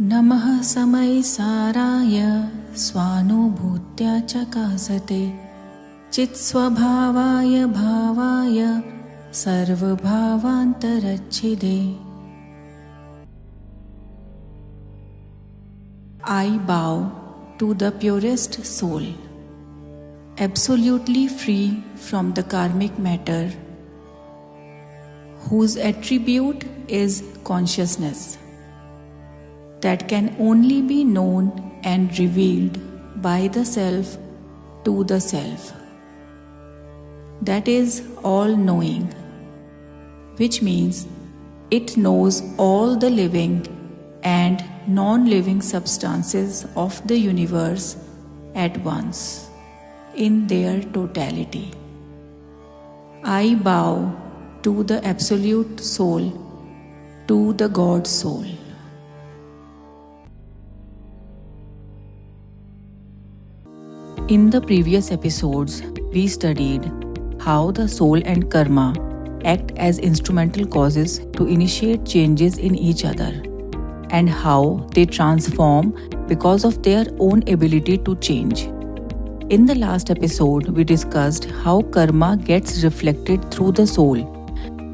नमः समयसाराय स्वानुभूत्या चकासते चित्स्वभावाय भावाय सर्वभावान्तरच्छिदे। I bow to the purest soul, absolutely free from the karmic matter, whose attribute is consciousness, that can only be known and revealed by the self to the self. That is all-knowing, which means it knows all the living and non-living substances of the universe at once, in their totality. I bow to the Absolute Soul, to the God Soul. In the previous episodes, we studied how the soul and karma act as instrumental causes to initiate changes in each other, and how they transform because of their own ability to change. In the last episode, we discussed how karma gets reflected through the soul,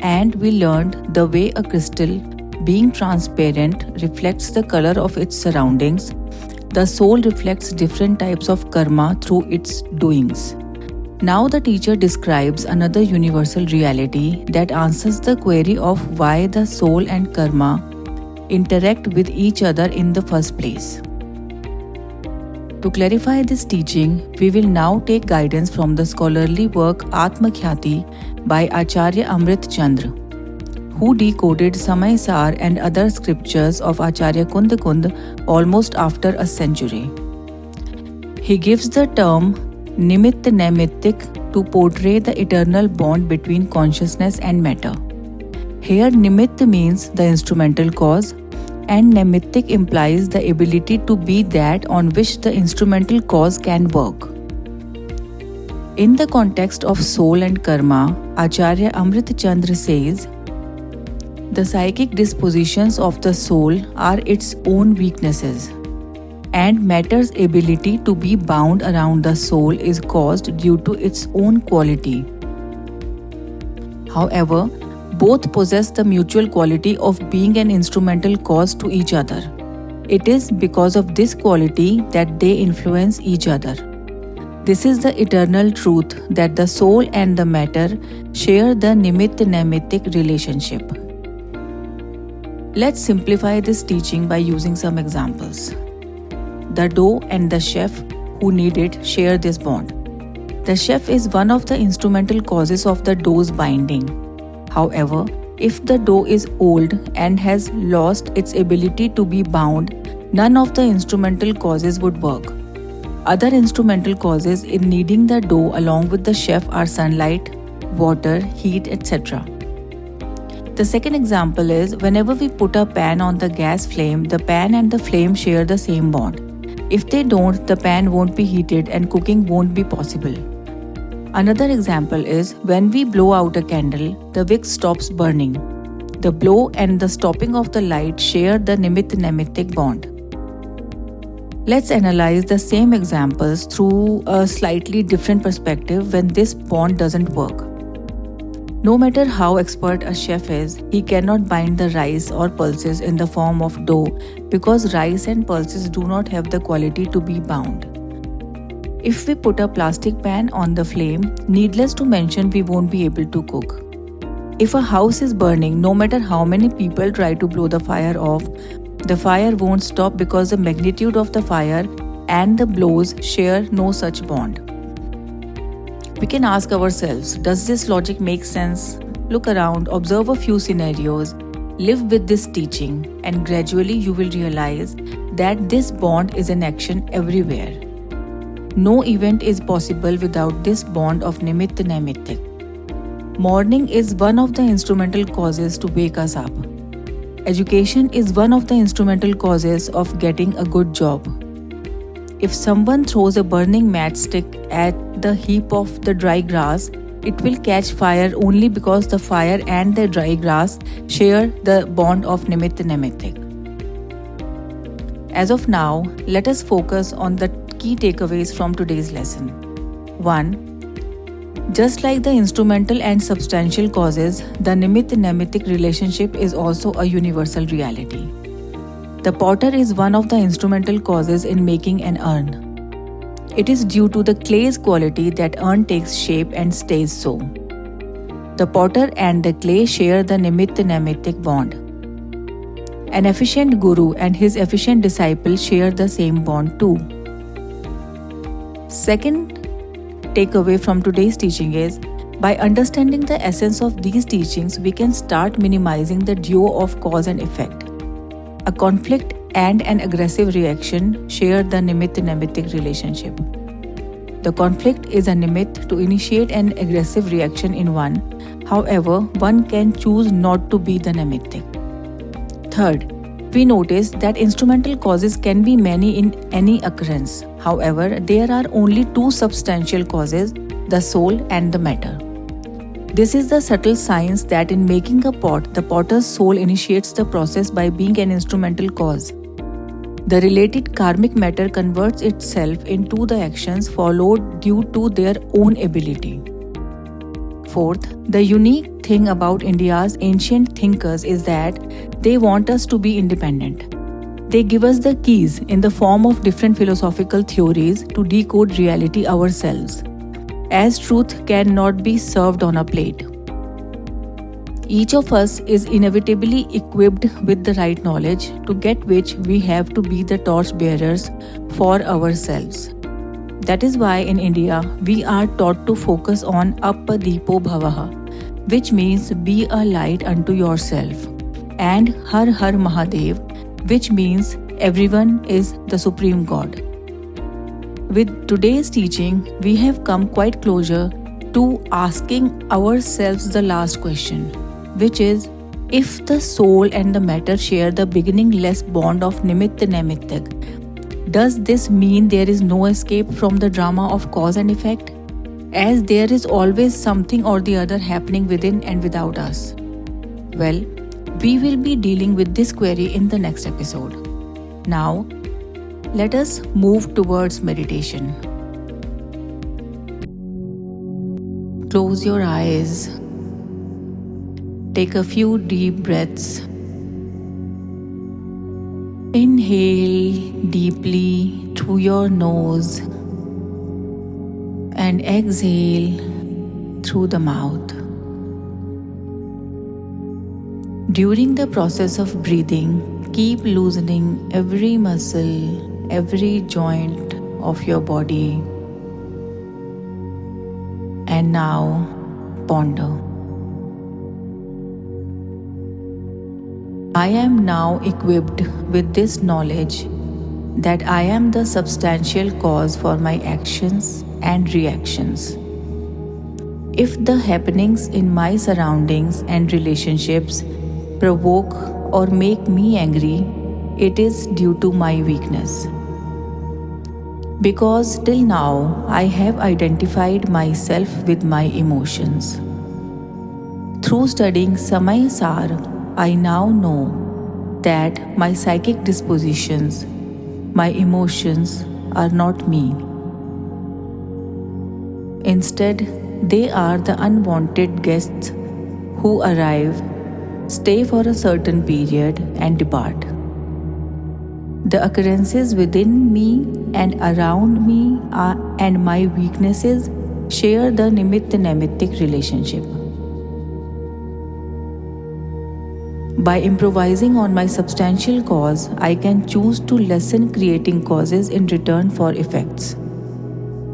and we learned the way a crystal, being transparent, reflects the color of its surroundings. The soul reflects different types of karma through its doings. Now the teacher describes another universal reality that answers the query of why the soul and karma interact with each other in the first place. To clarify this teaching, we will now take guidance from the scholarly work Atmakhyati by Acharya Amrit Chandra, who decoded Samay Sar and other scriptures of Acharya Kund Kund almost after a century. He gives the term Nimitt Naimittik to portray the eternal bond between consciousness and matter. Here Nimitt means the instrumental cause, and Naimittik implies the ability to be that on which the instrumental cause can work. In the context of soul and karma, Acharya Amrit Chandra says, the psychic dispositions of the soul are its own weaknesses, and matter's ability to be bound around the soul is caused due to its own quality. However, both possess the mutual quality of being an instrumental cause to each other. It is because of this quality that they influence each other. This is the eternal truth that the soul and the matter share the Nimitt-Naimittik relationship. Let's simplify this teaching by using some examples. The dough and the chef who knead it share this bond. The chef is one of the instrumental causes of the dough's binding. However, if the dough is old and has lost its ability to be bound, none of the instrumental causes would work. Other instrumental causes in kneading the dough along with the chef are sunlight, water, heat, etc. The second example is whenever we put a pan on the gas flame, the pan and the flame share the same bond. If they don't, the pan won't be heated and cooking won't be possible. Another example is when we blow out a candle, the wick stops burning. The blow and the stopping of the light share the Nimitt-Naimittik bond. Let's analyze the same examples through a slightly different perspective when this bond doesn't work. No matter how expert a chef is, he cannot bind the rice or pulses in the form of dough because rice and pulses do not have the quality to be bound. If we put a plastic pan on the flame, needless to mention we won't be able to cook. If a house is burning, no matter how many people try to blow the fire off, the fire won't stop because the magnitude of the fire and the blows share no such bond. We can ask ourselves, does this logic make sense? Look around, observe a few scenarios, live with this teaching, and gradually you will realize that this bond is in action everywhere. No event is possible without this bond of Nimitt-Naimittik. Morning is one of the instrumental causes to wake us up. Education is one of the instrumental causes of getting a good job. If someone throws a burning matchstick at the heap of the dry grass, it will catch fire only because the fire and the dry grass share the bond of Nimitt-Naimittik. As of now, let us focus on the key takeaways from today's lesson. 1. Just like the instrumental and substantial causes, the Nimitt-Nemitic relationship is also a universal reality. The potter is one of the instrumental causes in making an urn. It is due to the clay's quality that urn takes shape and stays so. The potter and the clay share the Nimitt-Nemitic bond. An efficient guru and his efficient disciple share the same bond too. Second takeaway from today's teaching is, by understanding the essence of these teachings, we can start minimizing the duo of cause and effect. A conflict and an aggressive reaction share the Nimitt-Nemitic relationship. The conflict is a nimitt to initiate an aggressive reaction in one. However, one can choose not to be the nimitic. Third, we notice that instrumental causes can be many in any occurrence. However, there are only two substantial causes, the soul and the matter. This is the subtle science that in making a pot, the potter's soul initiates the process by being an instrumental cause. The related karmic matter converts itself into the actions followed due to their own ability. Fourth, the unique thing about India's ancient thinkers is that they want us to be independent. They give us the keys in the form of different philosophical theories to decode reality ourselves, as truth cannot be served on a plate. Each of us is inevitably equipped with the right knowledge, to get which we have to be the torch bearers for ourselves. That is why in India we are taught to focus on Appadipo Bhavaha, which means be a light unto yourself, and Har Har Mahadev, which means everyone is the Supreme God. With today's teaching, we have come quite closer to asking ourselves the last question, which is, if the soul and the matter share the beginningless bond of Nimitt-Nemitic, does this mean there is no escape from the drama of cause and effect? As there is always something or the other happening within and without us. Well, we will be dealing with this query in the next episode. Now, let us move towards meditation. Close your eyes. Take a few deep breaths. Inhale deeply through your nose and exhale through the mouth. During the process of breathing, keep loosening every muscle, every joint of your body. And now, ponder. I am now equipped with this knowledge that I am the substantial cause for my actions and reactions. If the happenings in my surroundings and relationships provoke or make me angry, it is due to my weakness. Because till now I have identified myself with my emotions. Through studying Samay Sar, I now know that my psychic dispositions, my emotions are not me. Instead, they are the unwanted guests who arrive, stay for a certain period, and depart. The occurrences within me and around me and my weaknesses share the Nimitt-Nemitic relationship. By improvising on my substantial cause, I can choose to lessen creating causes in return for effects.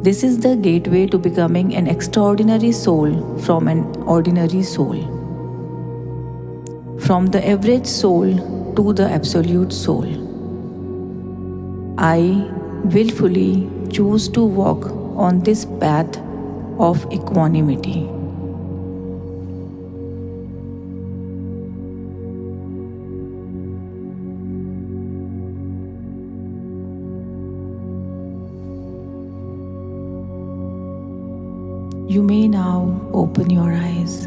This is the gateway to becoming an extraordinary soul from an ordinary soul. From the average soul to the absolute soul. I willfully choose to walk on this path of equanimity. You may now open your eyes.